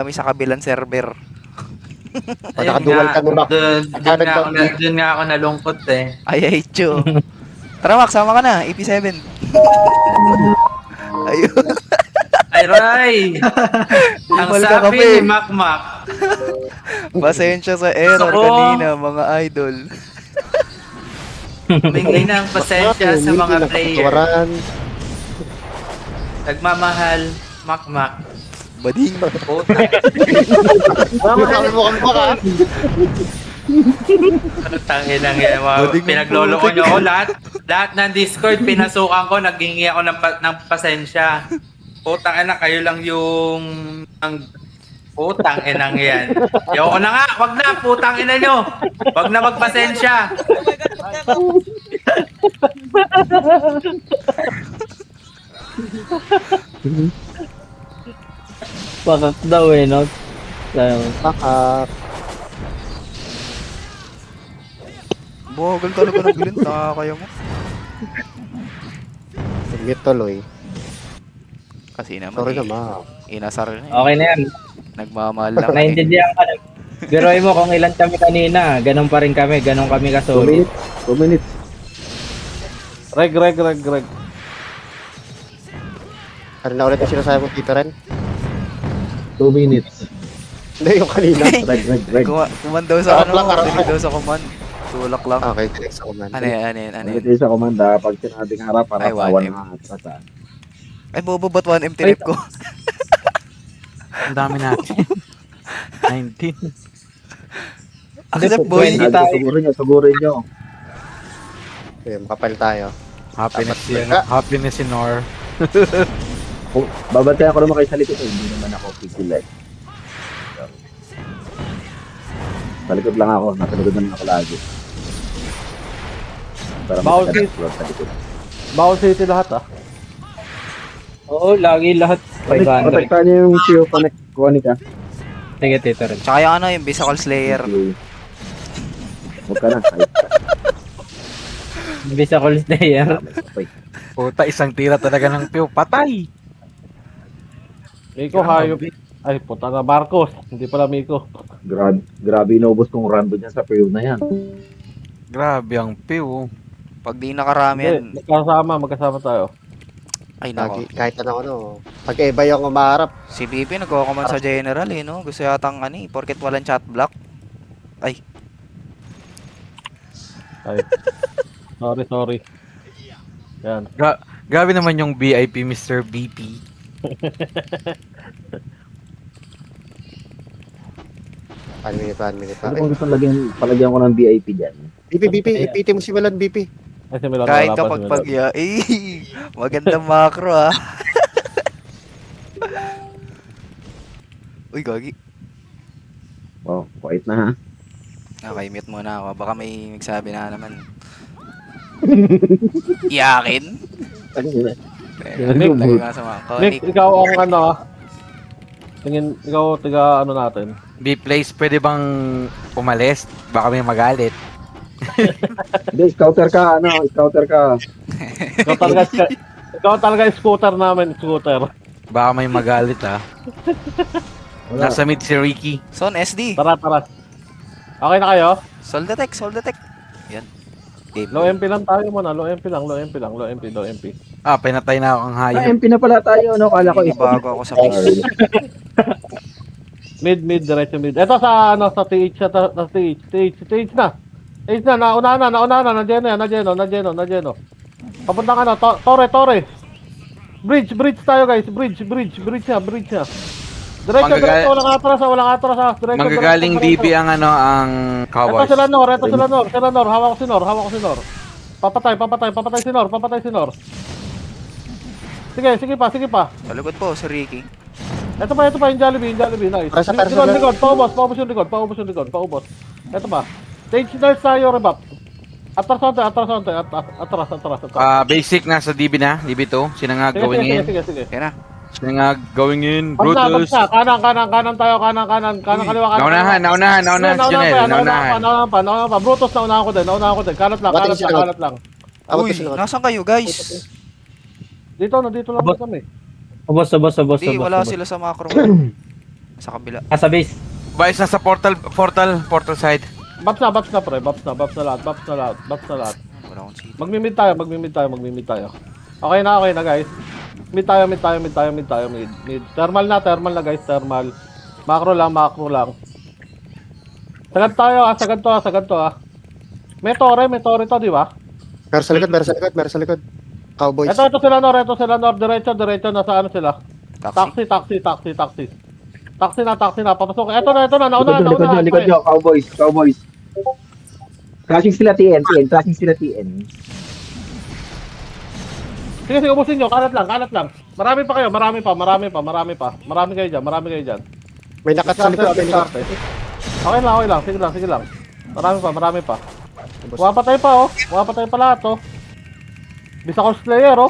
kami sa kabilang server. O, nakadual ka mo ba? Doon nga ako nalungkot eh. Ay, Cho. Tara, Max, sama ka na. EP7. Ayun. Ay, Ray! Ang Umal ka sabi kami. ni Makmak. Pasensya sa error Gusto ko. kanina, mga idol. Humingi ng pasensya sa mga player. Tuwaran. Nagmamahal, Makmak. Bading. Puta. Kami mo kami baka. Tangin lang yan. Bading ng Pinagloloko putik. nyo ako. Lahat ng Discord, pinasukan ko, naghingi ako ng pasensya. Putang ina, kayo lang yung... Putang inang yan. Ayoko na nga, wag na, putang ina nyo. Wag na magpasensya. Pakak daw eh, no? Baka. Buhagal talaga ng glint. Nakakaya mo. Sige tuloy. Kasi naman Sorry eh, naman. inasar na eh. Okay na yan. Nagmamahal lang eh. Naintindihan ka na. Biroy mo kung ilan kami kanina, ganun pa rin kami, ganun kami 2 kasolid. minutes. 2 minutes. Reg. Ano na ulit yung sinasabi mo, Tito Ren? 2 minutes. Hindi, yung kanina. Reg. Kuman daw sa Harap lang, ano, harap dinig lang. daw sa command. Tulak lang. Okay, direct sa command. Ano yan, ano yan, ano yan? Ano sa komanda, pag sinabing harap, Ay, harapawan 1M. na atrasan. Ay, bobo ba't 1M trip ko? Ang dami natin. 19. Accept boy. Hindi tayo. Sugurin nyo. Okay, makapal tayo. Happiness Dapat yan. ka. Happiness in or. Kung babantayan ko naman kayo sa likod, hindi naman ako pipilay. Sa likod lang ako, nasa likod naman ako lagi. Para Bawal makapag-explore sa likod. Bawal City lahat ah. Oo, lagi lahat 500. Protektahan niyo yung Sio Connect, kuhanin ka. Sige, Tito rin. Tsaka yung ano, yung Bisacal Slayer. Okay. Huwag ka na, kahit ka. Bisa call slayer. Okay. Puta, isang tira talaga ng Pew. Patay! Miko hayop. Ay puta na Marcos. Hindi pala Miko. Grabe inubos tong rando niya sa Pew na yan. Grabe ang Pew. Pag di nakarami yan, Hindi, magkasama tayo. ay nako. Kahit ano. Pag-iba yung umaharap. Si BP nagko-command sa general eh, no? Gusto yatang ano eh, porket walang chat block. Ay, Ay. Sorry. Yan. Grabe naman yung VIP Mr. BP. One minute. Ano kung gusto palagyan ko ng VIP dyan? BP, ipiti mo si Milan, BP. Ay, si Milan, kahit wala pa si kapag Milan. pagya, magandang macro ah. Uy, gagi. Oh, quiet na ha. Okay, mute muna ako. Baka may magsabi na naman. Iyakin? Ano yun? Nick, lagi nga sa mga Nick, ikaw ang ano ah. Tingin, ikaw tiga ano natin. B-Place, pwede bang umalis? Baka may magalit. Hindi, scouter ka, scouter ka. Ikaw talaga yung scooter namin, scooter. Baka may magalit ah. Wala. Nasa mid si Ricky. Son, SD. Tara. Okay na kayo? Sol detect. Yan. Game. Low MP lang tayo muna, low MP. Ah, pinatay na ako ang Ah, hayop. MP na pala tayo, no? Kala ko Bago ako sa base. Mid, diretso mid. Ito sa ano, sa TH na. TH na, nauna na, nandiyan. Papunta ka na, Torre. Bridge tayo guys, bridge niya. Diretso, walang atras ha. Diretso, Manggagaling diretso. DB ang ano, ang Ito Cowboys. sila Nor, hawak ko si Nor. Papatay si Nor. Sige pa. Sa likod po, si Ricky. Ito pa, yung Jollibee, nice. Tara, Likod, paubos yung likod. Ito pa. Stage nurse tayo, rebap. Atras. Basic na sa DB na, DB2. Sino nga going in? Sige. Yan na. Sino nga going in? Bagsa, Brutus. kanan tayo, kanan, kaliwa, kanan. Naunahan, si Junel, naunahan. Naunahan pa. Brutus, naunahan ko din. Kalat lang. Uy, nasan kayo guys? Dito lang kami. Ubos. Di, wala sila sa macro. Sa kabila. Sa base. Vice nasa portal side. Baps na pre, baps na lahat. Wala akong city. Magmi-mid tayo. Okay na guys. Mid tayo. Mid. Thermal na guys, thermal. Macro lang. Sagad to ah. May tore to, di ba? Meron sa likod. Cowboys. Ito sila Nor, diretso, nasa ano sila? Taxi. Taxi. Taxi na, papasok. Ito na, nauna. Likod nyo, cowboys. Crashing sila TN. Sige, ubusin nyo, kalat lang. Marami pa kayo, marami kayo dyan. May nakat sa likod. Okay lang, sige lang. Marami pa. Wapatay pa lahat, oh. Bisa ko slayer, oh.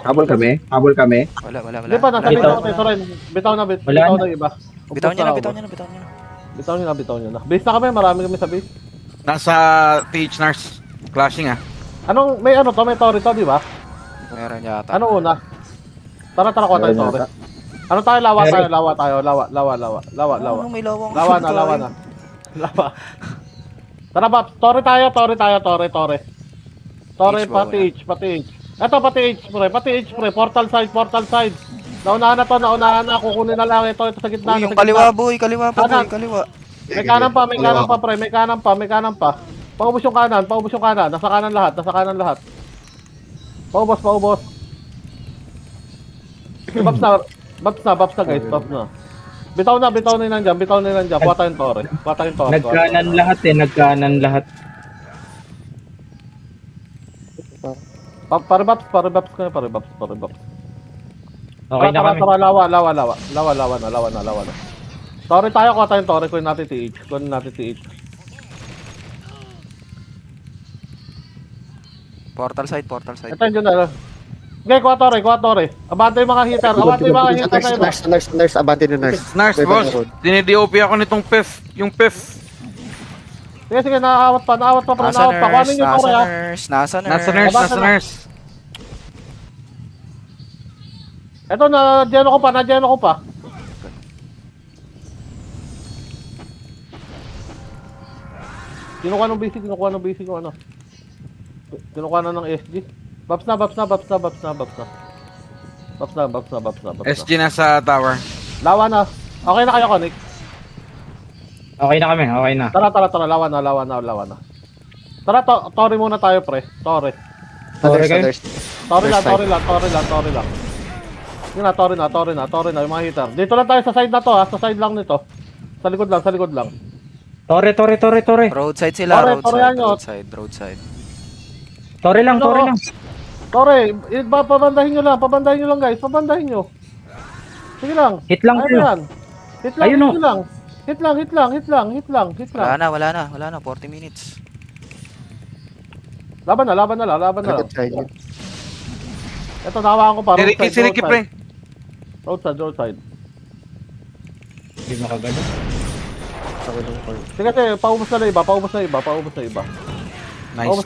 Habol kami. Wala. Hindi pa, nasa bitaw tayo rin. Bitaw na iba. Bitaw niyo na. Bitaw nyo na. Base na kami, marami kami sa base. Nasa TH Nars. Clashing ah. May tori to, di ba? Meron yata. Ano una? Tara, kuha tayo tori. Ano tayo, lawa. Ano, may lawang. Lawa na. Tara, Bab, tori tayo. Tori, H, pati H. Eto, pati H, pre. Portal side. Naunahan na. Kukunin na lang. Ito sa gitna. Uy, yung sa gitna. kaliwa boy, kaliwa. May kanan pa. Paubos yung kanan. Nasa kanan lahat. Paubos. Baps na guys, Bitaw na yun nandyan. Kuha tayong tore. Nagkanan lahat. Pare-baps kayo. Okay na kami. Tara, lawa na. Tore tayo, kuha tayong tore. Kunin natin TH. Portal side. Ito yun na. Okay, kuha tore. Abante yung mga hitter. Tayo ba? Nurse, abante na nurse. Nars, boss. Dinidop ako nitong PEF. Yung PEF. Sige, nakakawat pa. Kuhanin yung tore, ha. Nasa Nasa nurse. nurse. Ito, nadyan ako pa. Kinukuha ng basic ko, ano. Kinukuha na ng SG. Baps na. SG nasa tower. Lawa na. Okay na kayo, Konik. Okay na kami. Tara, lawa na. Tara, Tori muna tayo, pre. Tori. Nurse. Tori lang. Yun na, Tori na, yung mga hitter. Dito lang tayo sa side na to, ha. Sa side lang nito. Sa likod lang. Tore. Roadside sila, Tore yan yun. roadside. Tore lang. Tore, pabandahin nyo lang, guys. Sige lang. Hit lang Ayun kayo. yan. Hit lang. Wala na, 40 minutes. Laban na. Likod side. Ito, nawakan ko pa. Siriki pre. Roadside. Hindi makagano. Sige, paubos na iba. Nice.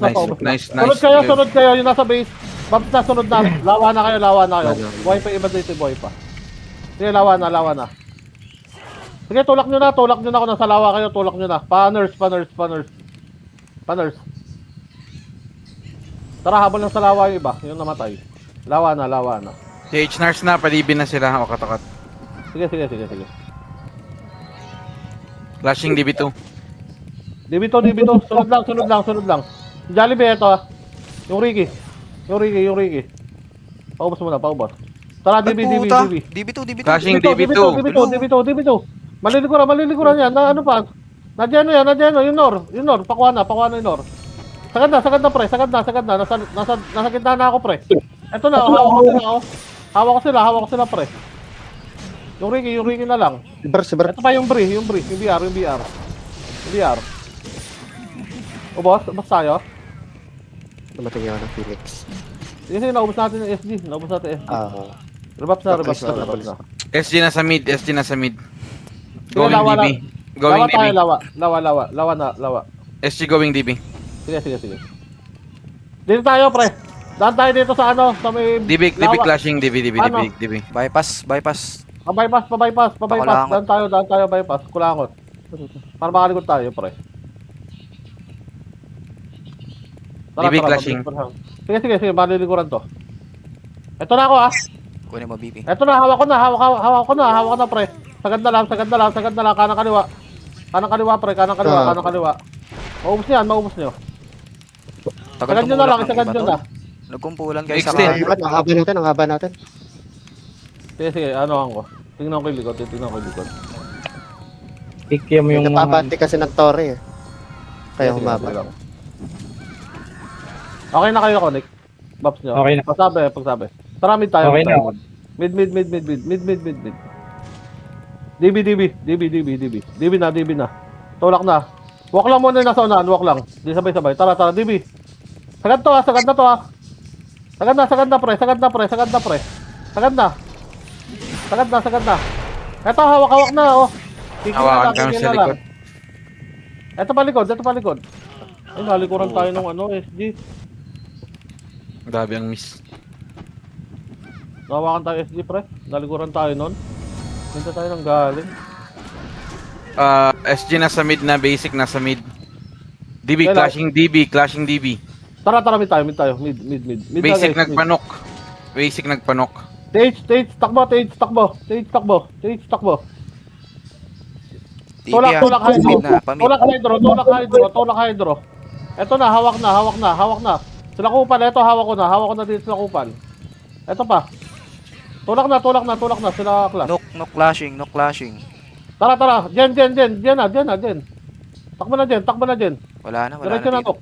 Sunod kayo, yung nasa base. Babs na, sunod na. Lawa na kayo. Buhay pa iba dito, buhay pa. Sige, lawa na. Sige, tulak nyo na kung nasa lawa kayo, tulak nyo na. Pa-nurse. Tara, habol lang sa lawa yung iba, yung namatay. Lawa na. TH Nars na, palibin na sila. O katakat. Sige. Clashing DB2. Dibito. Sunod lang. Jollibee, ito, ah. Yung Ricky. Paubos muna. Tara, DB. DB2. Clashing DB2. Malilikuran yan. Na ano pa? Nadyan yung Nor. Pakuha na yung Nor. Sagad na, pre. Nasa gitna na ako, pre. Ito na, hawak ko sila, pre. Yung Ricky na lang. Si Bar. Ito pa yung BR. Ubos tayo. Dumating ako ng Phoenix. Sige, naubos natin yung SG. Rebuff na. SG nasa mid. Sige, Going lawa DB. Going Lawa tayo, DB. lawa. SG going DB. Sige. Dito tayo, pre. Daan tayo dito sa ano, sa may... DB lawa. clashing DB. Ano? Bypass. Pa-bypass. Pakulangot. Daan tayo, bypass. Kulangot. Para makalikot tayo, pre. BB clashing. Sige, malilikuran to. Ito na ako, Kunin mo, BP. Ito na, hawak ko na, pre. Sagad na lang, kanang kaliwa. Kanang kaliwa. Maubos niyo. Tagal Sagad nyo na lang, tumulak ng sagad iba, nyo tol. na. Nagkumpulan guys sa Extend. kanan. Ang haba natin. Sige, ano ako. Tingnan ko yung likod. Kikya mo May yung napabante kasi ng Torre eh. Kaya Sige, humaba. sige lang. Okay na kayo, Connect. Baps nyo. Okay na. Pagsabi. Tara, mid tayo. Okay mid na. tayo. Mid. DB na. Tulak na. Walk lang muna yung nasa unahan, walk lang. Di sabay-sabay. Tara, DB. Sagad na to. Sagad na, pre. Sagad na. Eto, hawak na, oh. Kikil na Hawakan lang, kami kikil sa na lang. likod. Eto palikod. Ay, nalikuran tayo ng SG. Grabe ang miss. Nahawakan tayo SG, pre. Nalikuran tayo nun. Hinta tayo ng galing. SG nasa mid na, basic nasa mid. DB, Kailan? clashing DB. Tara, mid tayo. Mid na, Basic guys, mid. nagpanok. Stage, takbo. TV Tulak Mid na, pamid. Tulak hydro. Eto na, hawak na. Sila kupal, eto hawak ko na dito sila kupal. Eto pa. Tulak na, sila class. Nok clashing. Tara. Diyan na. Takbo na dyan. Wala na Diretso na dito. to.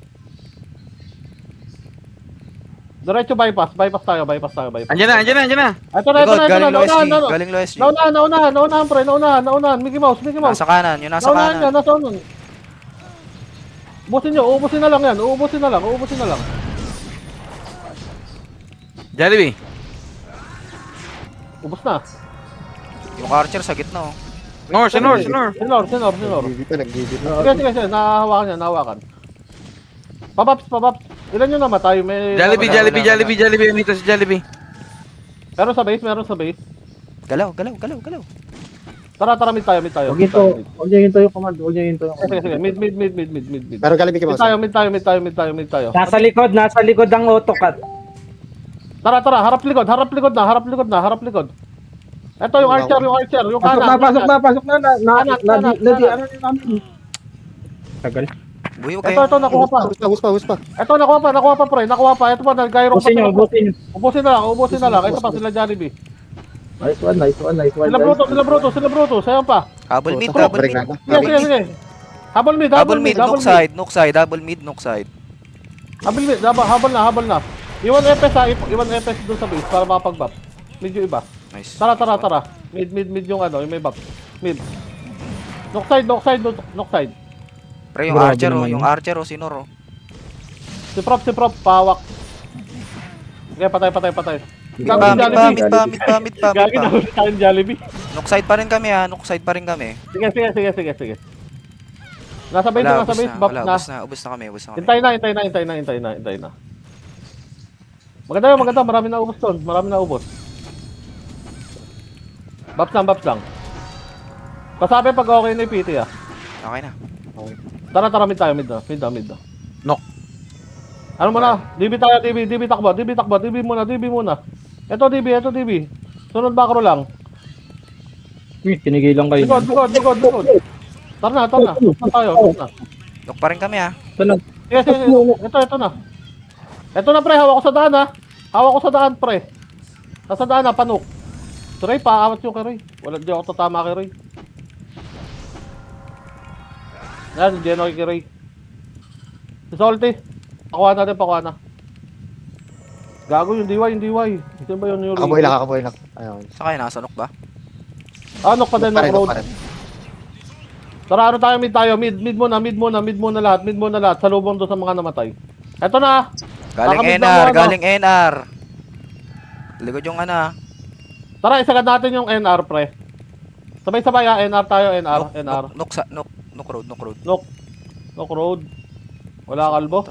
Diretso bypass tayo. Andyan na. Ito na. Galing low SG. Naunahan, pre. Naunahan. Mickey Mouse. Nasa kanan, yun nasa kanan. Nasa unan. Uubusin na lang yan. Uubusin na lang. Jollibee. Ubus na. Yung Archer sa gitna, oh. Sinor. Sinor. Nag-gigit na. Sige. Nahawakan. Pabaps. Ilan nyo namatay? May... Jollibee. Dito si Jollibee. Meron sa base. Galaw. Tara, mid tayo. Huwag niyo hinto yung command. Sige. Mid. Pero galing Mickey Mouse. Mid tayo. Nasa likod ang autocat. Tara, harap likod na. Ito yung archer, yung kanan. Pasok na. Ano namin? Tagal. Buyo Ito, kayo. nakuha pa. Hus pa. Ito, nakuha pa, pre. Ito pa, nag-gyro pa. Ubusin nyo. Ubusin na lang. Ito pa, sila Jollibee. Nice one. Sila Brutus. Ayan pa. Habol mid. Break na. Sige. Habol mid. Double mid, knock side. Double mid, knock side. Habol na. Iwan FS iwan FS doon sa base para makapag-buff. Medyo iba. Nice. Tara. Mid yung ano, yung may buff. Mid. Knock side. Pre, yung Grabe Archer, oh. naman Yung yun. Archer, oh. Sinor, oh. Si Prop, pawak. Okay, patay. Mid pa. Gagi na ulit tayong Jollibee. Knock side pa rin kami, ha. Knock side pa rin kami. Sige. Nasa base, buff na. Ubus na kami. Hintay na. Maganda. Marami na ubos. Buffs lang. Pasabi pag okay na yung PT, ah. Okay na. Tara, mid tayo, mid na. Knock. Ano muna? DB takbo. DB muna. Ito DB. Sunod macro lang. Pinigilan kayo. Likod. Tara na. Tayo. Knock pa rin kami, ha. Sige. Ito na. Ito na, pre. Hawak ko sa daan, pre. Nasa daan na, panuk. Si Ray, paawat yung kay Ray. Di ako tatama kay Ray. Yan, Genoy kay Ray. Si Salty. Pakuha na. Gago yung DY. Ito ba yung Kakaboy lang. Ayun. Sa kayo, nasa knock ba? Knock pa din, knock road. Tara, tayo, mid muna lahat. Salubong doon sa mga namatay. Eto na. Galing NR. Likod yung ano, ha. Tara, isagad natin yung NR, pre. Sabay-sabay, NR tayo, NR. Knock road. Knock road. Wala kalbo.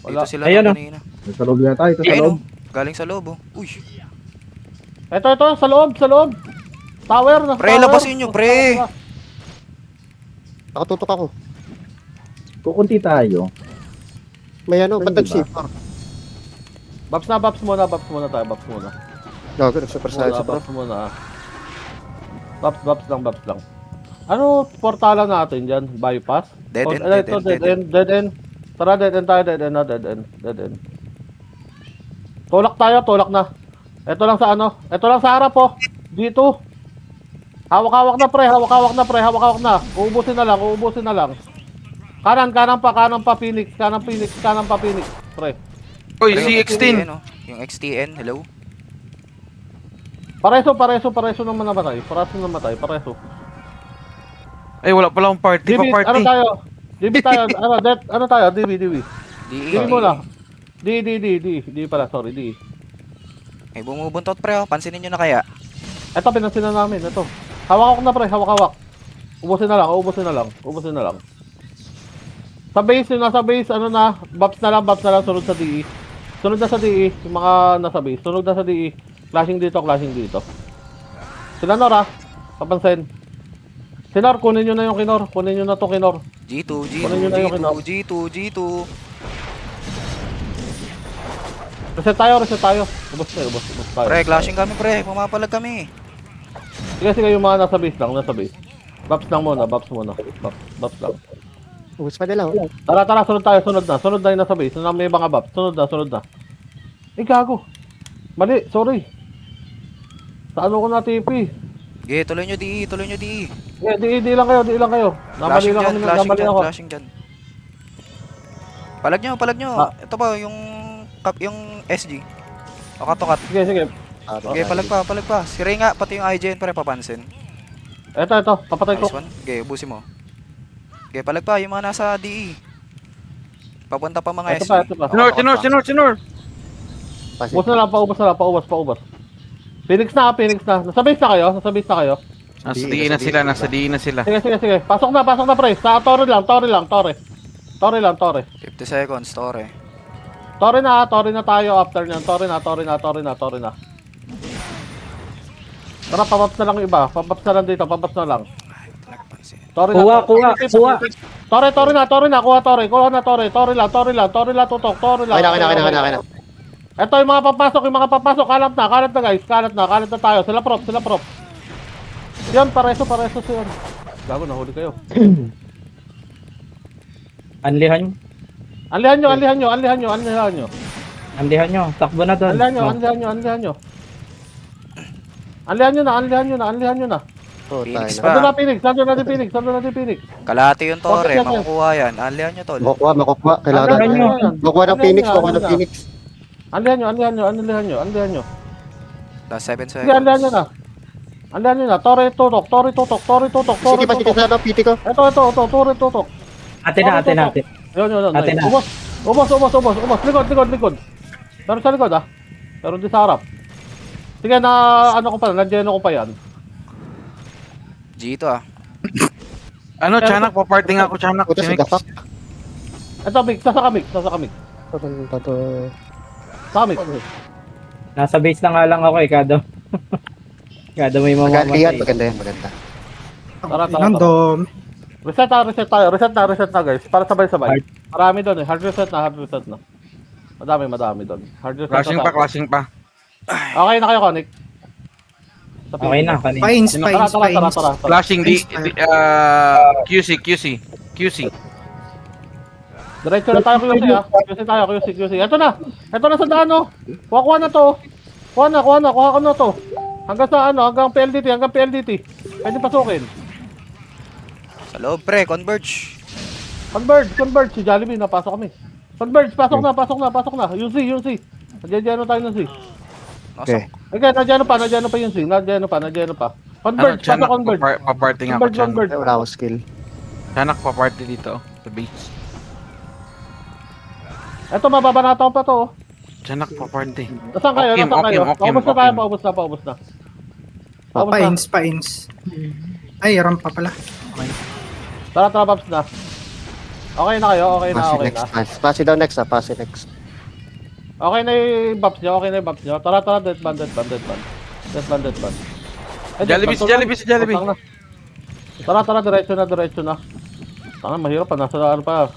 Dito sila Ayun, oh. kanina. Sa loob yata. Ito sa Ayun, loob. oh. Galing sa loob, oh. Uy. Ito, sa loob. Tower na. Pre, labasin nyo, pre. Nakatutok ako. Kukunti tayo. May ano, Pwede bandag ba? safe. Babs muna tayo, babs muna. Gago, super side sa bro. Babs muna. Babs lang. Ano portalan natin dyan? Bypass? Dead end, Dead end. Tara, dead end tayo, dead end. Tulak na. Ito lang sa harap po. Dito. Hawak-hawak na pre. Uubusin na lang. Kanan pa, Phoenix. Kanan pa, Phoenix. Pre. Uy, Pre, si yung X10. XTN, oh. Yung XTN, hello? Pareso naman namatay. Pareso. Ay, wala pala akong party. DB, Pa-party. ano tayo? DB tayo, ano tayo? DB. DE. DB muna. D pala, sorry, D. May bumubuntot pre, oh. Pansinin nyo na kaya. Ito, pinansin na namin, ito. Hawak na pre, hawak. Ubusin na lang. Sa base, yung nasa base, ano na, Baps na lang, sunod sa DE. Sunod na sa DE, yung mga nasa base, sunod na sa DE. Clashing dito. Sila Nor, papansin. Sinor, kunin nyo na yung Kinor. Kunin nyo na to Kinor. G2. Kunin nyo na yung Kinor. G2. Reset tayo. Ubos tayo. Pre, clashing kami pre, pumapalag kami. Sige, yung mga nasa base lang, Baps lang muna. Baps lang. Ubus pa nila, oh. Tara, sunod na yung nasa base. May mga Baps. Sunod na. Gago. Mali, sorry. Sa ano ko na TP? Okay, tuloy nyo DE. Di lang kayo. Namali lang kami, namali ako. Flashing dyan. Palag nyo. Ito pa, yung SG. O katokat. Sige. Okay, palag pa. Si Ray nga, pati yung IGN pre, papansin. Ito, papatay ko. Nice one. Okay, ubusin mo. Okay, palag pa, yung mga nasa DE. Papunta pa mga Ito SG. pa. Sinor. Passive. Ubus na lang, paubos. Phoenix na. Nasa base na kayo? Nasa DE na sila. Sige. Pasok na pre. Sa Torre lang. 50 seconds, Tore. Torre na tayo after nyan. Torre na. Tara, papaps na lang yung iba. Papaps na lang dito, papaps na lang. Torre na. Kuha. Torre na. Kuha na, Torre lang, tutok. Okay na. Ito yung mga papasok. Kalat na guys. Kalat na tayo. Sila prop. Yan, pareso siya. Gago, nahuli kayo. Anlihan nyo. Takbo na doon. Anlihan nyo na. Oh, Phoenix tayo pa. na. Nandun na din Phoenix. Kalati yung Tore, Bakit yan? makukuha yan. Alihan nyo tol. Makukuha. Kailangan Anlihan natin. nyo. Makukuha ng Phoenix. Anlihan nyo. Last 7 Sige, seconds. anlihan nyo na. Torre tutok. Sige pa, sa ano, PT ko. Ito, Torre tutok. Atin na. Yun. Atin na. Ubos. Likod. Meron sa likod Meron din sa harap. Sige na, nandiyan ko pa yan. G2 Ano, Chanak, pa-party nga ako, Chanak. Puta, si Gapak. Ito, Mix, nasa kamik. Sa kamik. Nasa base na nga lang ako Kado. Kado may mamamatay. Maganda. Tara. Reset na guys. Para sabay-sabay. Marami doon Hard reset na. Madami doon. Hard reset na. Clashing pa. Okay na kayo, Konik. Okay na, kanina. Tara. Flashing QC. Diretso na tayo QC. Ito na sa daan Kuha na to. Kuha ko na to. Hanggang PLDT. Pwede pasukin. Sa loob pre, converge. Converge. Si Jollibee, napasok kami. Converge, pasok na. UC. Nandiyan tayo ng C. Nosok. Okay, nandiyan pa yung C. Nandiyan pa. Ano, Converge, Chanak, converge. pa-party nga ako, Chanak. Converge. Ay, wala akong skill. Chanak, pa-party dito. Sa beach. Ito, mababanata ko pa to. Chanak, pa-party. Nasaan kayo? Paubos na. Pains. Ay, ramp pa pala. Tara, Paps na. Okay na kayo, okay na. Pass it down next. Okay na yung Baps nyo. Tara, dead band. Ay, Jollibee, basta Jollibee, lang. Jollibee. Utang na. Tara, diretso na. Tanga, mahirap pa, nasa daan pa.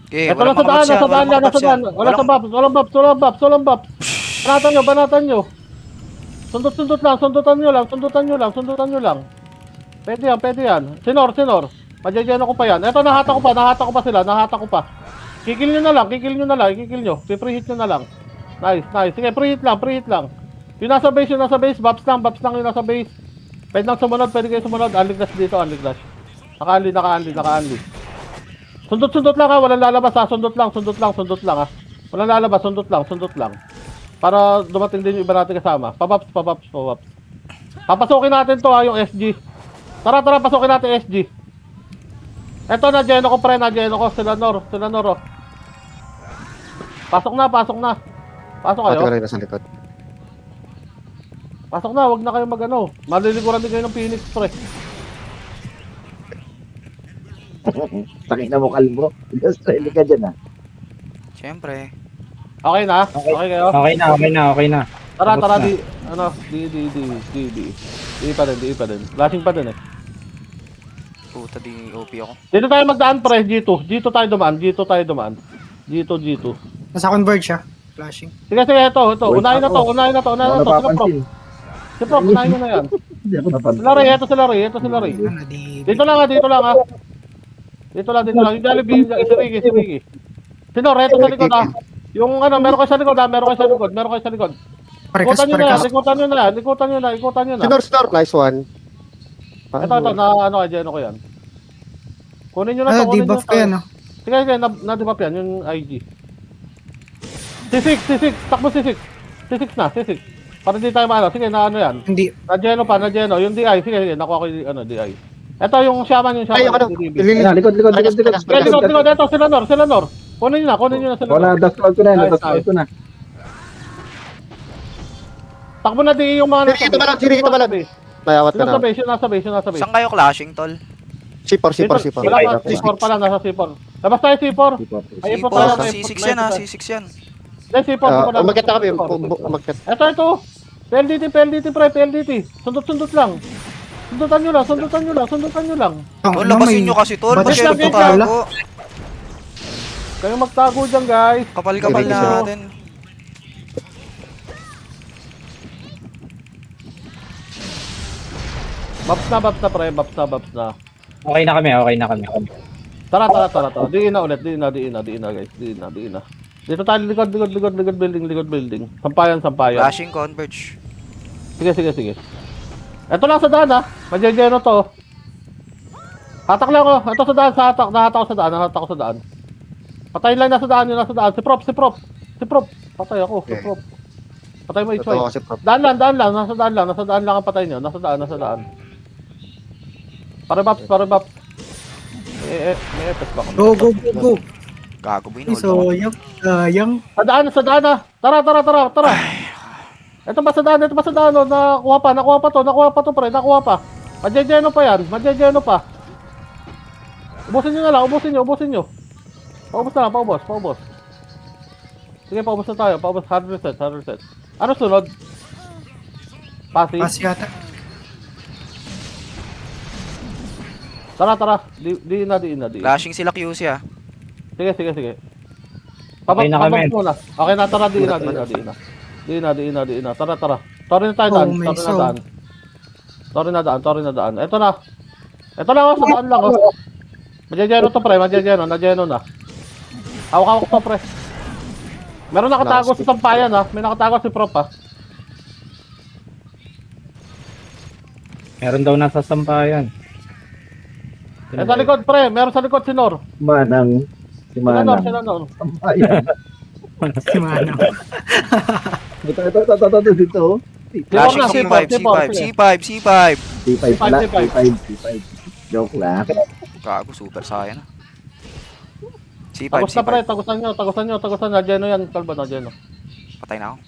Okay, Ito lang sa daan, nasa daan lang, nasa daan. Walang babs. Banatan nyo. Sundot lang, sundutan nyo lang. Pwede yan. Sinor. Madyayano ko pa yan. Ito, nahata ko pa sila. Kikil nyo na lang. Preheat nyo na lang. Nice. Sige, preheat lang. Yung nasa base, Babs lang yung nasa base. Pwede kayo sumunod. Unlick dito. Naka-unli. Sundot lang ha, walang lalabas ha. Sundot lang ha. Walang lalabas, sundot lang. Para dumating din yung iba natin kasama. Papaps. Papasukin natin to ha, yung SG. Tara, pasukin natin SG. Eto, na-geno ko. Sila Nor. Oh. Pasok na. Pasok Pati kayo. ko rin nasa likod. Pasok na, wag na kayo mag-ano. Maliliguran din kayo ng Phoenix, pre. Takik na mo kalbo. Hindi ka dyan ah. Siyempre. Okay na? Okay kayo? Okay na. Tara, Tapos na. Di pa din. Flashing pa din eh. Puta, di OP ako. Dito tayo magdaan, pre. G2 tayo dumaan. G2. Nasa converge siya. Flashing. Sige, ito. Wait, Unahin na to. Ako napapansin. Si Prof, unahin mo na yan. Hindi ako napansin. Sila Ray. Ano, di... Dito lang ha. Dito lang. Yung Jollibee, si Ricky. Sinor, ito sa likod ha. Yung meron kayo sa likod. Parekas. Ikutan nyo na. Sinor, nice one. Ito, Jeno ko yan. Kunin nyo na to, Debuff ko yan, no? Sige, na-debuff yan, yung IG. C6, takbo C6. C6. Para di tayo maano, sige, yan. Hindi. Na-Jeno, yung DI, sige, nakuha ko yung DI. Ito yung Shaman. Ay, yung ano, ilili. Likod. Likod, ito, sila Nor. Kunin nyo na sila Wala, Nor. dascroll ko na. Dascroll ko na. Takbo na di yung mga Siriki ito malam. Mayawat ka na. Nasa base. Saan kayo clashing, tol? C4. Wala ka, C4 pala, nasa C4. Labas tayo C4. Ay, C4, pala, C6 yan ha, C6 yan. C4 pala. Umakyat na kami. Umakyat. Ito. PLDT, Sundot lang. Sundutan nyo lang. Tol, labasin nyo kasi, tol. Ba't Masyado siya tago. Kayo magtago dyan, guys. Kapal-kapal Sige, natin. Babs na. Okay na kami. Tara. Diin na ulit. Guys. Diin na. Dito tayo, likod building. Sampayan. Flashing converge. Sige. Ito lang sa daan ha. Madyayano to. Hatak lang ako. Ito sa daan. Nahatak ko sa daan. Patayin lang nasa daan. Si Prop. Patay ako. Si Prop. Patay mo Ito Ichoy. kasi prop. Daan lang. Nasa daan lang ang patay nyo. Nasa daan. Para Baps. May epes ba ako? Go. Gago, boy. Sayang. Sa daan ha. Tara. Ito pa sa daan. Nakuha pa to pre. Madyayano pa yan. Ubusin nyo na lang. Ubusin nyo. Paubos. Sige, paubos na tayo. Hard reset. Ano sunod? Passive? Pass yata. Tara. Di na. Flashing sila QC ha. Sige. Okay na kami. Muna. Okay na, tara. Di na. Tara. Sorry na tayo daan. Oh, may Sorry na daan. Ito na. Sa daan lang. Madyayano to pre. Na-geno na. Hawak to pre. Meron nakatago sa sampayan ha. May nakatago si Prop ha. Meron daw nasa sampayan. Sa likod pre. Meron sa likod si Nor. Manang. Si Sila Manang. Nor. Ayan. Si Manang. Ito dito. Flashing C5. C5. Joke lang. Gago, super saiyan. C5. Tagos na pre. Tagusan nyo. Na-geno yan. Kalba na-geno. Patay na ako.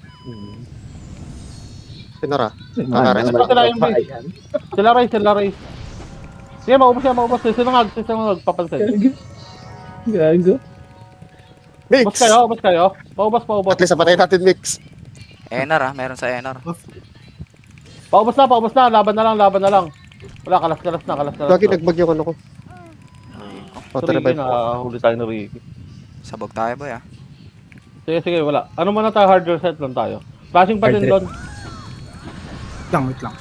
Sinor ah. Sila Ray. Sige, maubos. Sinangag. Papansin. Gago. Mix. Ubos kayo. Paubos. At least napatay natin mix. Enar ha, meron sa Enar. Paubos na. Laban na lang. Wala, kalas na. Lagi nagbag yung ano ko. So, Ricky, Auto-revive. huli tayo ni Ricky. Sabog tayo boy ah. Sige, wala. Ano muna tayo, hard reset lang tayo. Flashing pa din doon. Wait lang.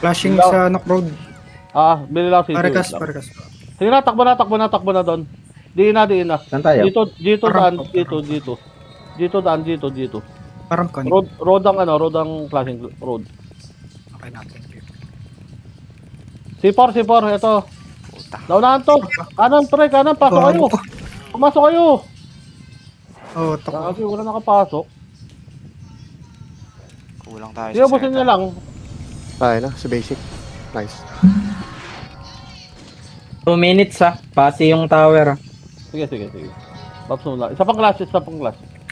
Flashing Ilaw. sa knock road. Bili lang si Parekas. Sige na, takbo na doon. Diin na. Saan tayo? Dito daan, dito daan. Parang con. Road ang flashing road. Okay natin. C4, ito. Puta. Naunahan to. Kanan, pasok kayo. Pumasok kayo. Oh, tako. Kasi wala nakapasok. Kulang tayo Sige, busin niya lang. Tayo na, sa basic. Nice. 2 minutes pasi yung tower. Sige. Babs muna. Isa pang class.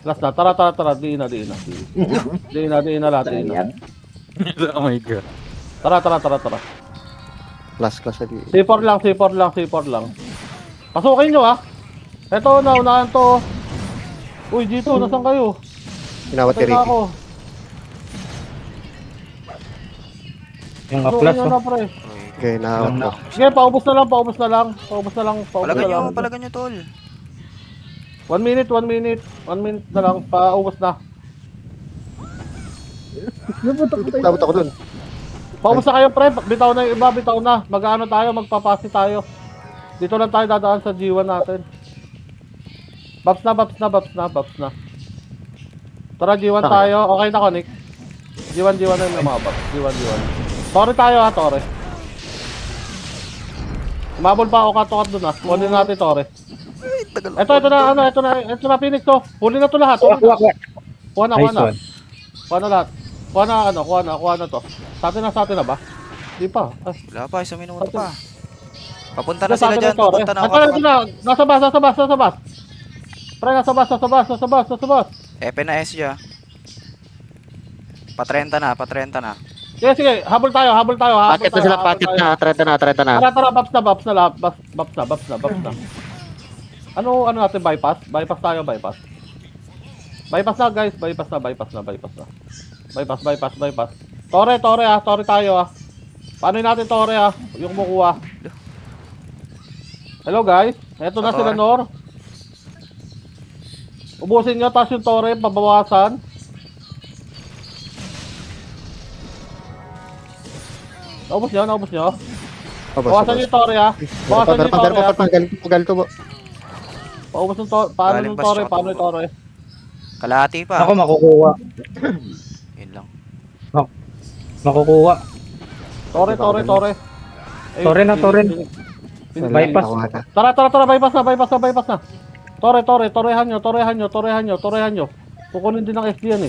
Class na. Tara. Diin na lahat. Oh my god. Tara. Class lagi. C4 lang. Pasukin nyo Eto, naunahan to. Uy, dito, nasan kayo? Inawat Patay ni na Ricky. ako. Yung Pasukin aplas nyo na, pre. Okay, naawat ko. Sige, paubos na lang. Palagan nyo tol. 1 minute. 1 minute na lang. Paubos na. Tabot ako dun. Paubos na kayo, pre. Bitaw na yung iba. Mag-ano tayo, magpapasi tayo. Dito lang tayo dadaan sa G1 natin. Babs na. Tara, G1 tayo. Okay na, Konik. G1 na yung mga babs. G1. Tore tayo Tore. Umabol pa ako katokat dun Kunin natin, Tore. Ito na, Phoenix to. Huli na to lahat. Kuha na. Kuha na to. Sa atin na ba? Di pa. Wala pa, isang minuto pa. Papunta na sila dyan, papunta na ako. Ito na, nasa bus. Pre, nasa bus. Epe na S dyan. Pa 30 na. Sige, habol tayo. Packet na sila, packet na. Treta na. Tara, Babs na. Ano natin, bypass? Bypass tayo. Bypass na, guys. Bypass na. Bypass. Tore tayo Paano natin Tore yung kumukuha? Hello guys, eto na sila Nor. Ubusin nyo, tapos yung Tore, pabawasan. Naubos nyo. Bawasan nyo yung Tore Galing to mo. Paubos yung Tore, paano Galing yung pa Tore, siya, paano yung Tore? Kalahati pa. Ako makukuha. Yun lang. Makukuha. Tore. Tore na. Bypass. Tara, bypass na. Torehan nyo. Kukunin din ng SD yan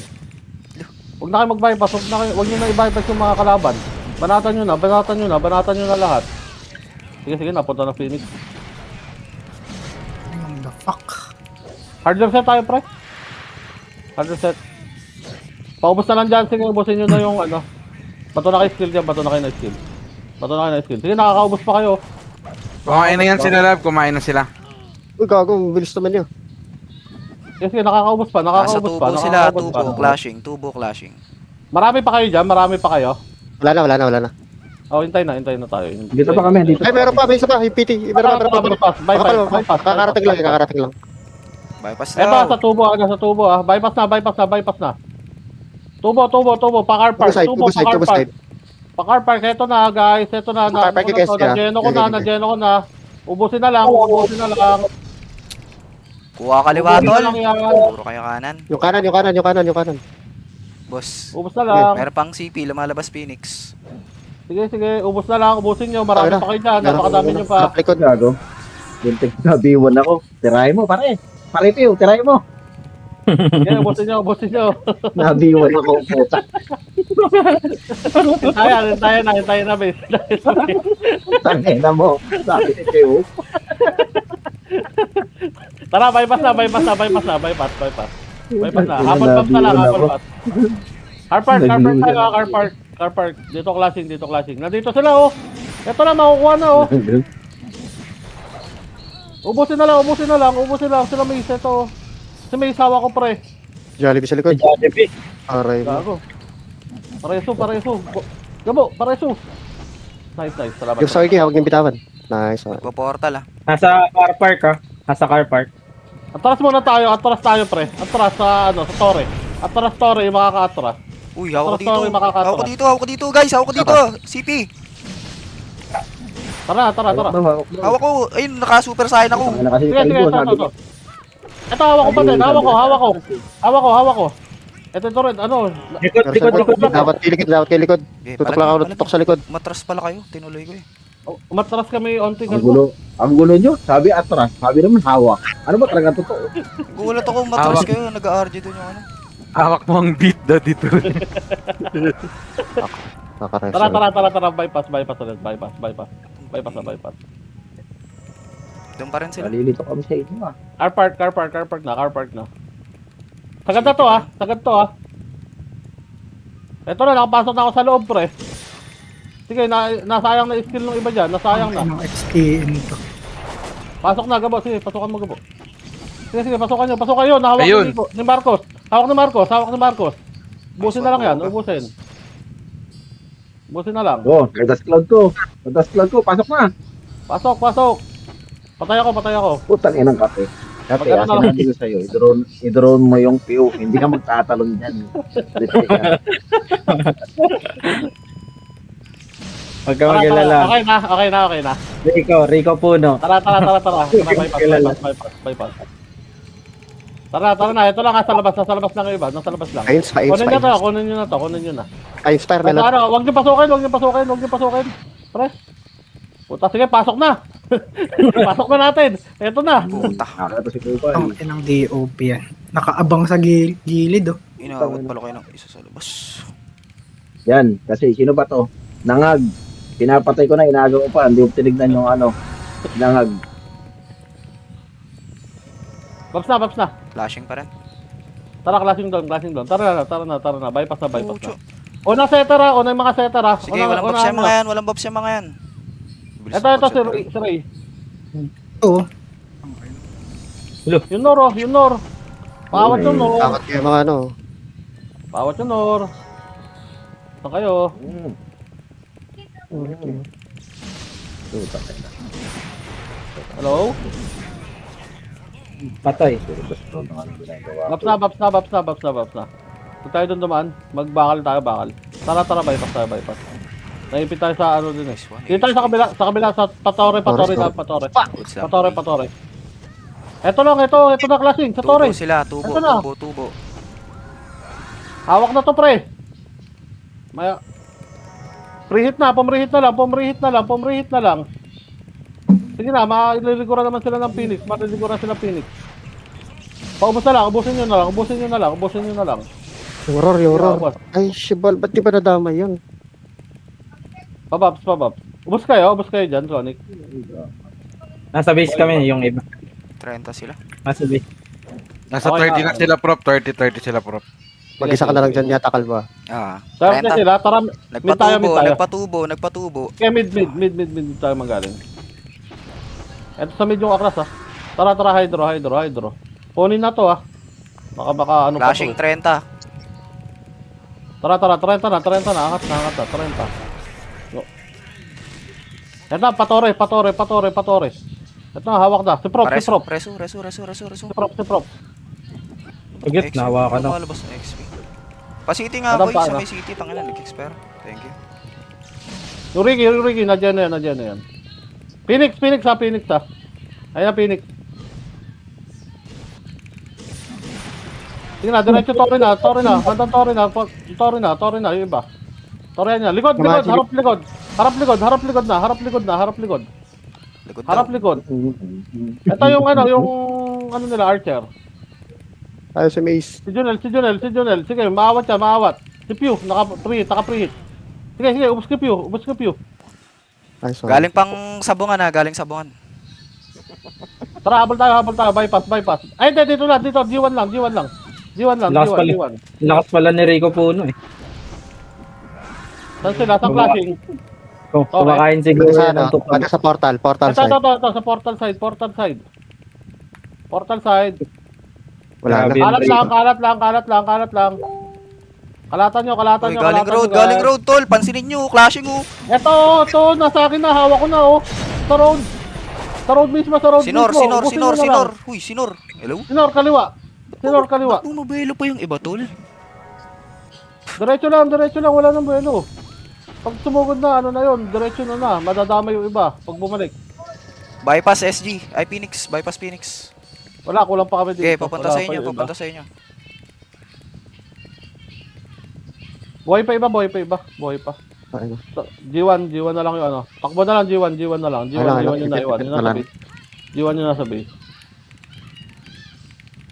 Huwag na kayo mag-bypass, huwag nyo na i-bypass yung mga kalaban. Banatan nyo na lahat. Sige, napunta na Phoenix. The fuck? Hard reset tayo, pre. Hard reset. Paubos na lang dyan, sige, ubusin nyo na yung Bato na kayo skill dyan, bato na kayo na skill. Sige, nakakaubos pa kayo. Kumain na yan sila, lab. Kumain na sila. Uy, gago, bilis naman yun. Sige, nakakaubos pa. Nasa tubo sila, tubo clashing. Marami pa kayo dyan, Wala na. Hintayin na tayo. Dito pa kami, dito. Ay, meron pa, may isa pa, yung PT. Meron pa. Bypass. Kakarating lang. Bypass Eto, daw. sa tubo Bypass na. Tubo, pa-car park. Tubo side. Pa-car park, eto na guys, Pa-car park yung guys, Nagyeno ko na. Ubusin na lang. Kuha kaliwa Ubusin tol. na lang yan. Puro kayo kanan. Yung kanan. Boss. Ubus na lang. Meron pang CP, lumalabas Phoenix. Sige, ubus na lang. Ubusin nyo, marami pa kayo dyan. Napakadami nyo pa. Sa likod. Gago. Buntik na B1 ako. Tirahin mo, pare. Pare-pew, tirahin mo. Sige, ubusin nyo. Na B1 ako, puta. Hintayin na, base. Tangin na mo. Sabi ni Pew. Tara, bypass na. Bypass na. Habol pass na lang, habol pass. Car park. Dito clashing. Nandito sila, Ito na, makukuha na, Ubusin na lang. Sila may isa to. Kasi may isawa ko, pre. Jollibee sa likod. Jollibee. Aray mo. Gago. Pareso. Gabo, pareso. Nice. Salamat. Yung sa wiki, huwag niyong bitawan. Nice. Magpo-portal ah. Nasa car park ah. Nasa car park. Atras muna tayo, pre. Atras sa torre. Atras torre, yung makaka-atras. Uy, hawak ko Atras dito. torre, makaka-atras. Hawak ko dito, guys. Hawak ko dito. CP. Tara. Hawak ko. Ayun, naka-super saiyan ako. Tangina kasi Sige, kalbo, sabi ito. ko. Ito, hawak ko pa din. Hawak ko. Ito rin, ano. Likod. Dapat kilikod. Okay, Tutok lang ako natutok sa likod. Matras pala kayo. Tinuloy ko eh. Umatras kami onti Ang gulo. Ang gulo nyo. Sabi atras. Sabi naman hawak. Ano ba talaga totoo? Gulat ako matras Hawak. kayo. Nag-RG doon yung ano. Hawak mo ang beat daw dito. Nakareso. Tara. Bypass ulit. Bypass. Doon pa rin sila. Nalilito kami sa inyo ah. Car park na. Sagad to ah. Ito na, nakapasok na ako sa loob, pre. Sige, nasayang na skill ng iba dyan. Nasayang na. Ang XPN to. Pasok na, Gabo. Sige, pasukan mo, Gabo. Sige, pasukan nyo. Nahawak Ayun. ni Marcos. Hawak ni Marcos. Ubusin na lang yan, ubusin. Ubusin na lang. Oh, Gardas Cloud ko. Pasok na. Pasok. Patay ako. Putang inang kape. Kape, Maganda na lang. sinabi ko sa'yo, i-drone mo yung PO. Hindi ka magtatalon dyan. Huwag ka mag-alala. Okay na. Rico Puno. Tara. Bypass. Tara na. Ito lang, nasa labas lang kayo ba? Nasa labas lang. Ayun, Kunin nyo na to. Ay-inspire na lang. Ano, huwag niyo pasukin. Pre. Puta, sige, pasok na. Pasok na natin. Ito na. Puta. Nakakata si Kupa. Ang inang DOP yan. Nakaabang sa gilid oh. Inawag pala kayo ng isa sa labas. Yan, kasi sino ba to? Nangag. Pinapatay ko na, inaagaw ko pa. Hindi ko tinignan yung ano. Nangag. Babs na. Flashing pa rin. Tara, clashing down. Tara na. Bypass na. Pucho. Una setter ha. Una yung mga setter ha. Sige, walang buffs yung mga yan. Walang buffs yung mga yan. Bilis Ito, na si pag-set Ray. Oo. Yung Nor. Pawat yung Nor. Dapat kayo mga ano. Saan kayo? Hello? Patay. Babs na. Kung tayo doon dumaan, magbakal tayo. Tara, bypass. Naipit tayo sa ano din eh. Nice one. Dito tayo sa kabila, sa Patore. Goods lang. Patore. Ito na klaseng, sa Torre. Tubo sila. Ito na. Tubo. Hawak na to, pre. May... Preheat na lang. Sige na, maliliguran naman sila ng Phoenix. Paubos na lang, ubusin nyo na lang. Yung roar. Ubos. Ay, shibal. Ba't di ba nadamay yun? Pababs. Ubos kayo dyan, Sonic. Nasa base kami yung iba. 30 sila. Nasa base. Nasa Okay, 30 na sila, prop. 30 sila, prop. Mag-isa ka na lang dyan yata, Kalba. Sabi na 30. sila, tara, mid tayo. Nagpatubo. Okay, mid tayo manggaling. Ito sa mid yung akras ha. Tara, hydro. Kunin na to ha. Baka ano pa to. Flashing 30. Tara, 30 na. Angat na, 30. Yo. Ito, patore. Ito na, hawak na. Si Prop. Reso. Si Prop. Pagit, nahawa ka na. Lumalabas ng XP. Pa-city nga, Adam boy. pa, Sa ano? may city. Tangina, nag-expire. Thank you. Yung Ricky, nandiyan na yan. Phoenix ha. Ayan na, Phoenix. Sige na, diretso Torre na. Hanggang Torre na, yung iba. Torre niya. Likod, harap likod. Likod Harap daw. likod. Ito yung ano nila, Archer. Tayo si Mace. Si Junel. Sige, maawat. Si Pew, naka-preheat. Sige, ubos ka Pew. Ay, sorry. Galing pang sabungan ha. Tara, habol tayo. Bypass. Ay, dito lang. G1 lang. Lakas pala ni Rico Puno eh. Saan sila? Saan clashing? Kumakain siguro Sa yan ng ano? tukod. Baga sa portal Ito, side. sa portal side. Wala na. Grabe. Kalat lang. Kalatan nyo, kalatan Uy, nyo, galing kalatan road, nyo, galing guys. road, tol. Pansinin nyo, clashing oh. Ito, nasa akin na, hawak ko na, oh. Sa road. Sa road mismo, sa road Sinor, mismo. sinor, Ubusin sinor, nyo na lang. sinor. Huy, sinor. Hello? Sinor, kaliwa. Sinor, kaliwa. Ba't bumabelo pa yung iba, tol? Diretso lang, wala nang buwelo. Pag sumugod na, ano na yun, diretso na, madadama yung iba pag bumalik. Bypass SG. Ay, Phoenix. Bypass Phoenix. Wala, kulang pa kami dito. Okay, papunta Wala sa pa inyo, yung iba. papunta sa inyo. Buhay pa iba, buhay pa. Ayun. G1 na lang yung ano. Takbo na lang, G1 na lang. G1 Wala, yung naiwan. Yung nasa wala. base. G1 yung nasa base.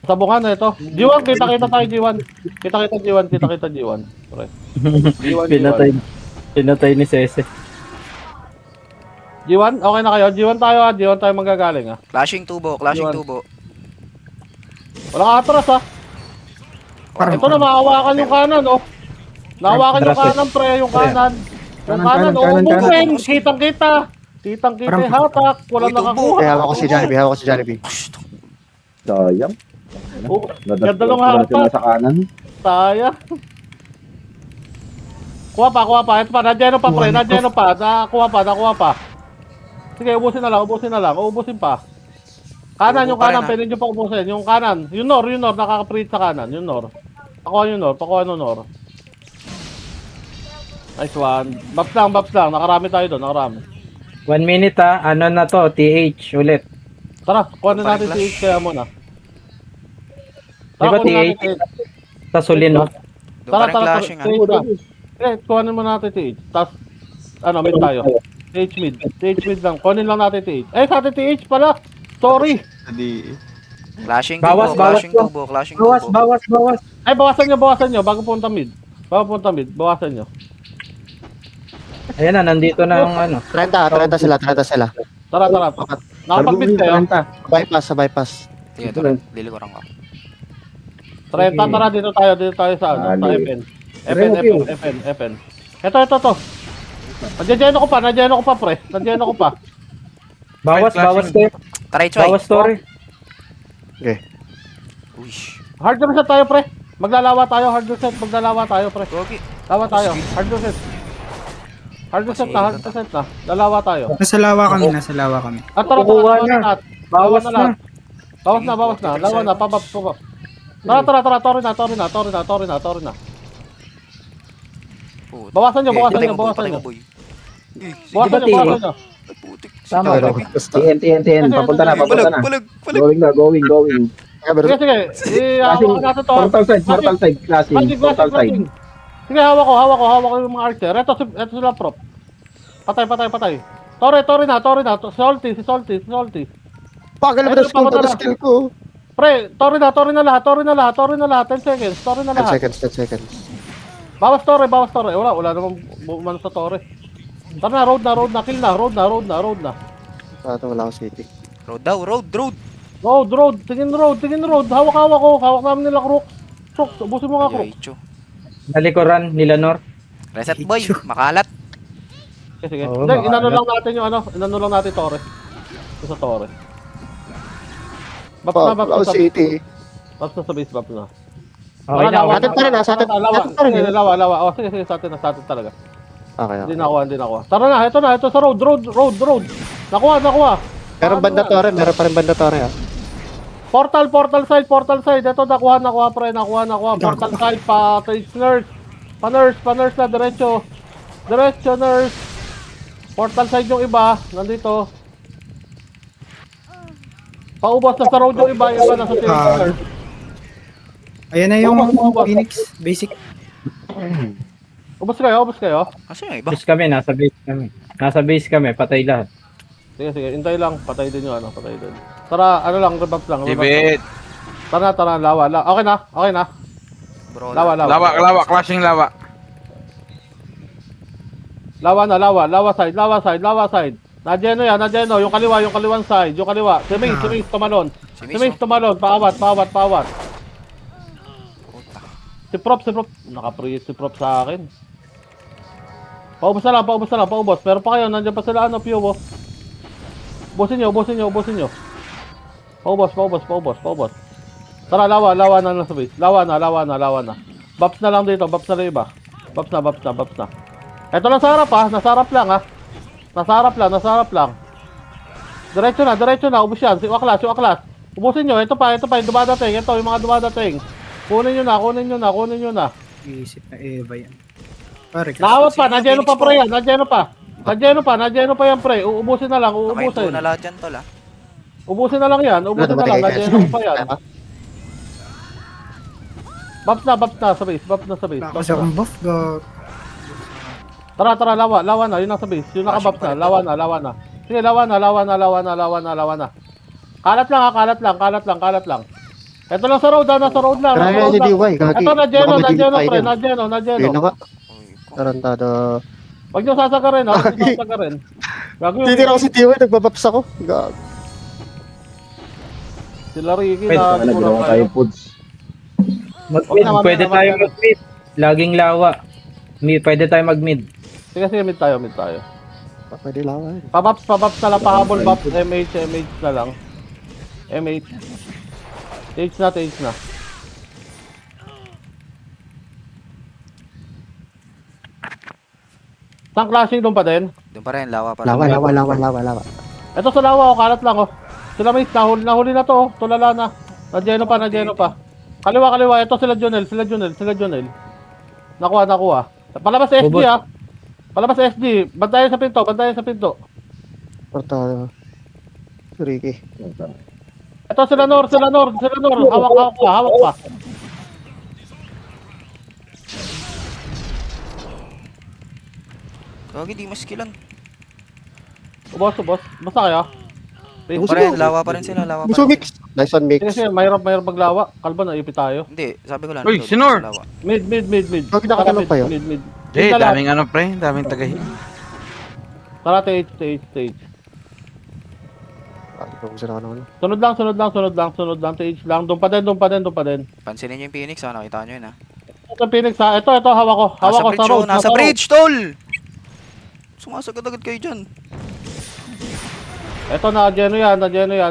Sabungan na ito. G1, kita tayo G1. Kita G1. Pre. G1. Pinatay ni Sese. G1, okay na kayo. G1 tayo manggagaling Clashing tubo, clashing Iwan. tubo. Wala ka atras Ito na, maawakan yung kanan, oh. Naawakan yung kanan, pre, yung kanan. Yung kanan, oh, kanan. ubusin. Kitang-kita yung hatak. Walang Uy, tubo. nakakuha. Eh, hawak ko si Jollibee. Sayang. Oh, ganda ng Nadat hatak. sa kanan. Sayang. Kuha pa. Ito pa, nandiyan pa, pre. Nandiyan pa. Nakuha pa. Sige, ubusin na lang. Ubusin pa. Kanan, yung Ubo pa kanan. rin, Pwede nyo pa ubusin. Yung kanan. Yung nor. Nakaka-preach sa kanan. Yung nor. Pakuha yung nor. Nice one. Baps lang. Nakarami tayo doon. 1 minute ano na to, TH ulit. Tara, kuha na natin Flash. si H kaya muna. Di ba kuha na natin TH? si H. Sa Solino. Doon pa rin clashing ah. Kuha na muna natin si H. Tapos, mid tayo. TH mid lang. Kunin lang natin si H. Sa atin TH pala. Sorry. Clashing Bawas, tubo, bawas clashing to. tubo, clashing Bawas. tubo. Bawasan nyo. Bago punta mid. Bawasan nyo. Ayan na, nandito na ang ano. 30 sila. Tara. Nakapag-mid kayo. Sa bypass. Sige, tol. Lilikuran ko. 30, tara dito tayo sa sa FN. FN. Ito. Nandiyan ko pa, pre. Bawas to. Taray, Choy. Bawas story. Uy. Hard reset tayo, pre. Maglalawa tayo, pre. Gogi. Lawa tayo. Hard reset na. Lalawa tayo. Nasa lawa kami. At tara, Kukuha na. Bawas na. Bawas na. Lawa na, pabab. Tara. Tori na. Bawasan nyo. Patay mo, boy. Uy, sige. Bawasan nyo. Putik. Tama. TN. Papunta na. Palag. Going. Sige. Hawak natin to. Portal side. Classing. Sige, hawak ko yung mga archer. Ito sila prop. Patay. Tore na. Si Salty. Bagal ba na skill ko? Pre, Tore na lahat. 10 seconds. 10 seconds. Bawas Tore. Wala namang bumano sa Tore. Tara na, road na. Kill na. Road na. Wala ko city. Road daw, road. Road. Tingin road. Hawak ko. Hawak namin nila Crook. Ubusin mo nga Crook. Yoicho. Nalikuran nila Nor. Reset boy, makalat. Sige. Oo, Hindi, inano baka- lang natin Tore. Ito sa Tore. Baps Wala ko na. city. Baps na sa base, baps na. Okay na. Atin pa rin, sa atin pa rin. Lawa. Sige, sa atin talaga. Okay. Hindi nakuha. Tara na, ito sa road. Nakuha. Meron banda tore, meron pa rin banda tore. Portal side. Ito, nakuha, pre. Portal side, pa-nurse na, diretso, nurse. Portal side yung iba, nandito. Paubos na sa road yung iba na sa nurse. Ayan na yung Phoenix basic. Ubos kayo. Kasi yung iba. Base kami, nasa base kami, patay lahat. Sige, hintay lang, patay din yung patay din. Tara, rebuff lang. Tibet. Tara, lawa. Okay na. Bro, Lawa, clashing lawa. Lawa side. Nadjeno, yung kaliwang side, Si Mace, tumalon. Si Mace, paawat. Si Prop, naka-freeze si Prop sa akin. Paubos na lang. Pero pa kayo, nandiyan pa sila, Pio. Ubusin nyo. Paubos. Tara, lawa na sa base. Lawa na. Baps na lang dito, baps na lang iba. Baps na. Ito lang sa harap ha, nasa harap lang ha. Nasa harap lang. Diretso na, ubos yan. Si Waklas. Ubusin nyo, ito pa, yung dumadating. Ito, yung mga dumadating. Kunin nyo na. Isip na Eva yan. Pare, Naawat pa, nandiyan pa pre yan, nandiyan pa yan pre. Uubusin na lang, Nakahinto uubusin. na lahat yan, tol, ah. Ubusin na lang yan, nandiyan pa yan. Baps na, sa base. Lakas akong buff. Tara, lawa na, yun nasa base. Yung nakabaps na, lawa na. Sige, lawa na. Kalat lang. Ito lang sa road, nasa road lang. Kaya ni DY, gagi. Ito, Najeno, pre, Yun Najeno. na nga. Tarantado. Huwag nyo sasagarin, ha? Gago yung Titira ko si DY, nagbabaps ako. Gag. sila Ricky Pwede na ka na ginawa tayo foods. Mag-mid, Mamaya, pwede mamaya. tayo mag-mid. Laging lawa. Pwede tayo mag-mid. Sige, mid tayo. Pwede lawan. Pabaps na lang, pahabol baps, MH na lang. MH. Tage na. Saan clashing doon pa din? Doon pa rin, lawa pa. Lawa. Ito sa lawa, kalat lang oh. Sila may nahuli na to oh. Tulala na. Najeno pa. Kaliwa. Ito sila Jonel. Nakuha. Palabas SD Bubot. ah. Palabas SD. Bantayan sa pinto. Tarantado. Ricky. Ito sila Nor. Hawak pa. Gagi, di mas skillan. Ubos. Basta kayo. Doon pa rin, lawa pa rin sila, Gusto mix. Nice one mix. Sige, mayroon maglawa. Kalbo na, ipit tayo. Hindi, sabi ko lang. Uy, doon, Sinor! sa lawa. Mid. Bakit nakatanong pa yun? Mid. Eh, daming ano pre, daming tagahin. Tara, stage. Sila ka naman. Sunod lang. Stage lang. Doon pa din. Pansinin nyo yung Phoenix, ha? Nakita nyo yun, ha? Ito, Phoenix ha. Ito, hawak ko. Hawak ko sa road. Nasa bridge, tol! Sumasagad agad kayo dyan. Ito, na-geno yan.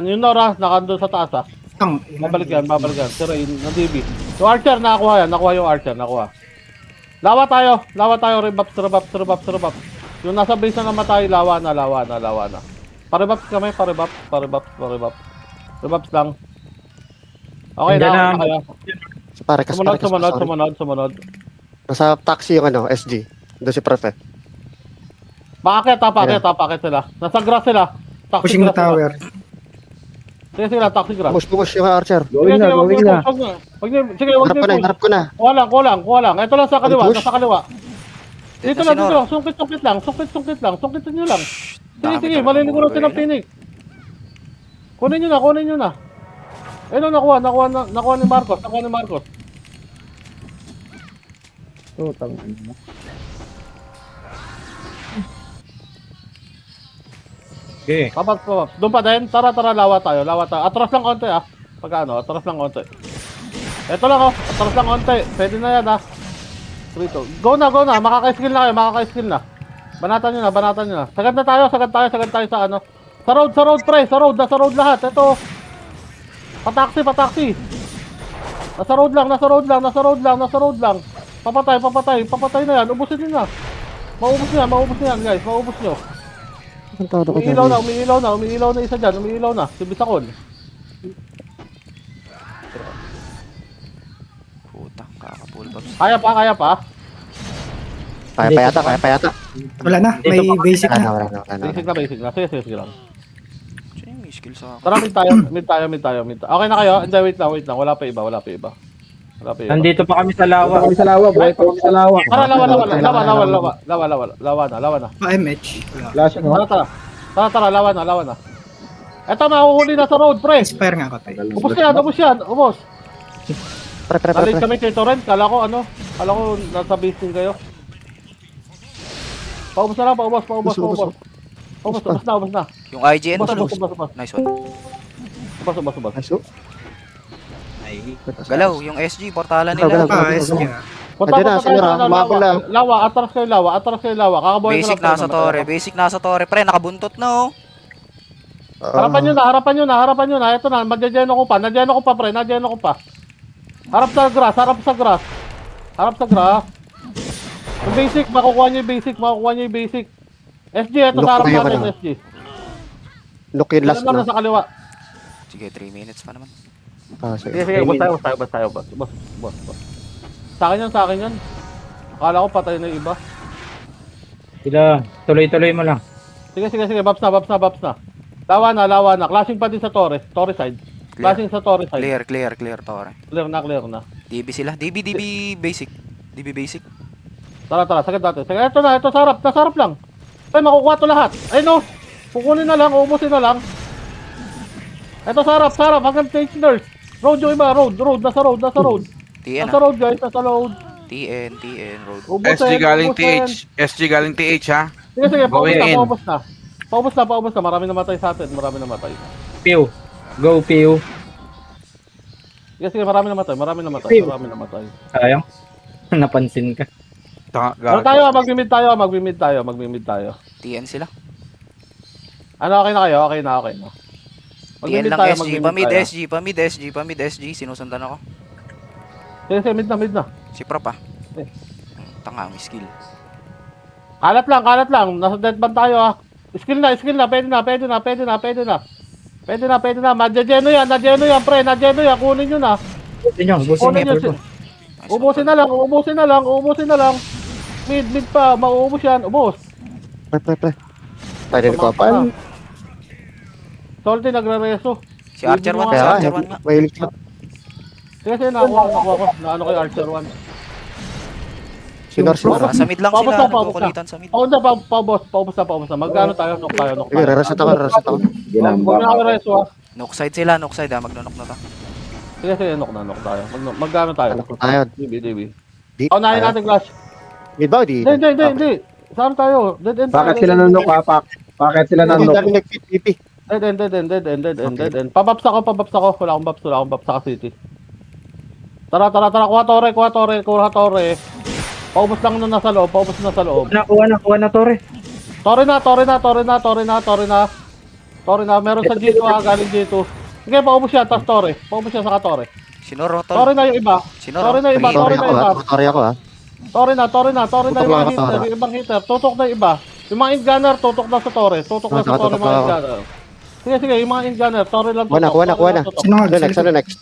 Yung Nora, nakandun sa taas ha. Ang Babalik yan. Si Rain, ng DB. Yung Archer, nakakuha yan. Nakuha yung Archer. Lawa tayo. Rebuff. Yung nasa base na namatay, lawa na. Pare-buffs kami. Rebuffs lang. Okay Hindi na. na. Kaya. Parekas. Sumunod. Nasa taxi yung SG. Doon si Profe. Pakit sila. Nasa grass sila. Taxi pushing the grass sila. tower. Sige, taxi grass. Push yung Archer. Gawin na. Sige, wag niyo. Harap ko na. Kuha lang. Ito lang sa kaliwa, Push. nasa kaliwa. Dito si lang. Nor. Sungkit lang. Sungkitin nyo lang. Dami Sige, talaga maliligo natin ang mga Phoenix. Kunin nyo na. Ayun, nakuha ni Marcos. Okay. Papas. Doon pa din. Tara, lawa tayo. Atras lang konti ah. Atras lang konti. Ito lang oh. Atras lang konti. Pwede na yan ah. Dito. Go na. Makaka-skill na kayo. Banatan nyo na. Sagad tayo sa ano. Sa road pre. Nasa road lahat. Ito. Pataksi. Nasa road lang. Papatay na yan. Ubusin nyo na. Maubos na yan guys. Maubos nyo. Tarantado ko Umiilaw na isa dyan. Si Bisakon. Puta, kaka-pull pops. Kaya pa. Kaya pa yata. Wala na, may basic na. Wala na. Basic na. Sige lang. Siya yung may skill sa akin. Tara, mid tayo. Okay na kayo? Hindi, wait lang. Wala pa iba. Nandito pa kami sa lawa. Buhay pa kami sa lawa. Tara, lawa na. MH. Flash ano? Tara, lawa na. Eto, mahuhuli na sa road, pre. Inspire nga ako tayo. Ubus yan. Pre. Nalit kami kay Torrent. Kala ko nasa base din kayo. Paubos na lang. Ubus na. Yung IGN, tol. Ubus. Nice one. Ubus. Aso. Galaw, yung SG, portalan nila. Galaw. SG nga. Punta Nandiyan na, senyor, ha? Umabol lang. Lawa, atras kayo. Kakabuhay ko Basic nasa torre. Pre, nakabuntot na, oh. Harapan nyo na. Ito na, Najeno ko pa, pre. Harap sa grass. Harap sa gra. Yung basic, makukuha niyo yung basic, makukuha niyo yung basic. SG, eto Look sa harap na yung natin, ano. SG. Look yung last Ilan lang na. na sa kaliwa. Sige, 3 minutes pa naman. Ah, Sige, sige. sige, boss tayo. Boss. Sa akin yan. Akala ko patay na yung iba. Sila, tuloy-tuloy mo lang. Sige, babs na. Lawa na. Clashing pa din sa Torre side. Clashing sa Torre side. Clear, Tore. Clear na. DB sila. DB basic. DB basic. Tara, sagad natin. Sige, ito sa harap lang. Ay, makukuha to lahat. Ay, no. Kukunin na lang, uubusin na lang. Ito sa harap, hanggang stage nurse. Road yung iba, road, nasa road. TN Nasa road, guys, nasa road. TN, road. Ubusin, SG galing ubusin. TH. SG galing TH ha. Sige, Going in. paubos na. Marami namatay sa atin, Pew. Go, Pew. Sige, marami namatay. Sayang. Napansin ka. Ano tayo, magmimid tayo. TN sila. Ano, okay na kayo? Okay na. TN lang tayo, SG. Pamid SG. Sinusundan ako. Sige, mid na. Si Prop ah. Eh. Tanga, may skill. Kalat lang. Nasa dead band tayo ah. Skill na. Pwede na. Nadjeno yan, pre. Kunin nyo na. Busin nyo, Kunin nyo. Nice Ubusin na lang. Mid pa. Mauubos yan. Ubos. Pre. Tayo din ko pa. Salty nagre-reso. Si Archer 1, Kaya, nga. mahilig ka. Sige, nakuha ko. Naano kay Archer 1. Sinor. Sa mid lang Paubos sila. na. Nagkukulitan sa mid. Paubos na. Magkano tayo? Nok tayo. Sige, rarasat ako. Huwag na ako reso ah. Knock side sila. Magnonok na to. Sige, nok tayo. Magkano tayo? Anak ko tayo. DB. Di. Unahin natin Clash. Mid ba o di? Hindi. Saan tayo? Dead end. Bakit sila nanok ha, Pak? Bakit sila Ang nanok? dami nag-PP. Dead end. Pabaps ako. Wala akong baps sa city. Tara. Kuha Torre. Paubos lang na nasa loob. Nakuha na, Tore. Torre na. Meron sa G2 ha. Galing G2. Sige, paubos siya. Tas Torre. Paubos siya sa Torre. Sinoro, Torre na yung iba. Torre na yung iba. Sorry ako ha. Torre na yung mga Tutok hitter. lang ako, Yung ibang hitter. Tutok na yung iba. Yung mga in-gunner, tutok na sa Torre. Tutok Mga lang ako. in-gunner. Sige, yung mga in-gunner. Torre lang Kuha na. Torre lang tutok. Ano next?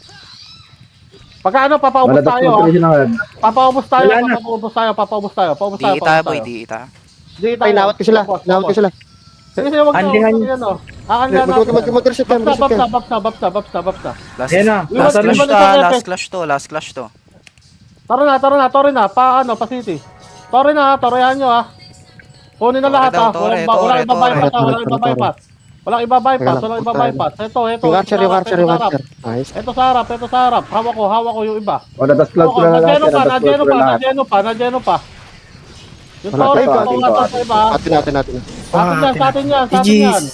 Pagka papaubos Wala tayo. tapos na sinangad. Papaubos tayo. Wala na. Papaubos tayo. Di ita, boy. Di ita. Ay, nawat ko sila. Sige, wag na. Andihan. Mag-reset ka. Baps na. Ayan na. Last clash to. Tara na. Pa city. Torrehan nyo ha. Kunin na lahat ha. Walang iba-bypass. Walang iba-bypass. Ito. Yung archer. Nice. Ito sa harap. Hawak ko yung iba. O, natas cloud ko na lahat. Nadyeno pa. Yung Wala Torre, tayo, papawalan ating sa iba. Natin. Sa atin yan. GG's.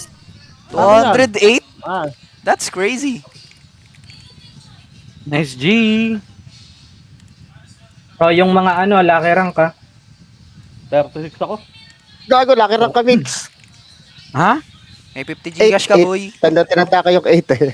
208? Ah. That's crazy. Nice G. Oh, yung mga laki rank ka. 36 ako. Gago, laki rank ka mix. Ha? May 50 Gcash ka, boy. Tanda tinataka yung 8 eh.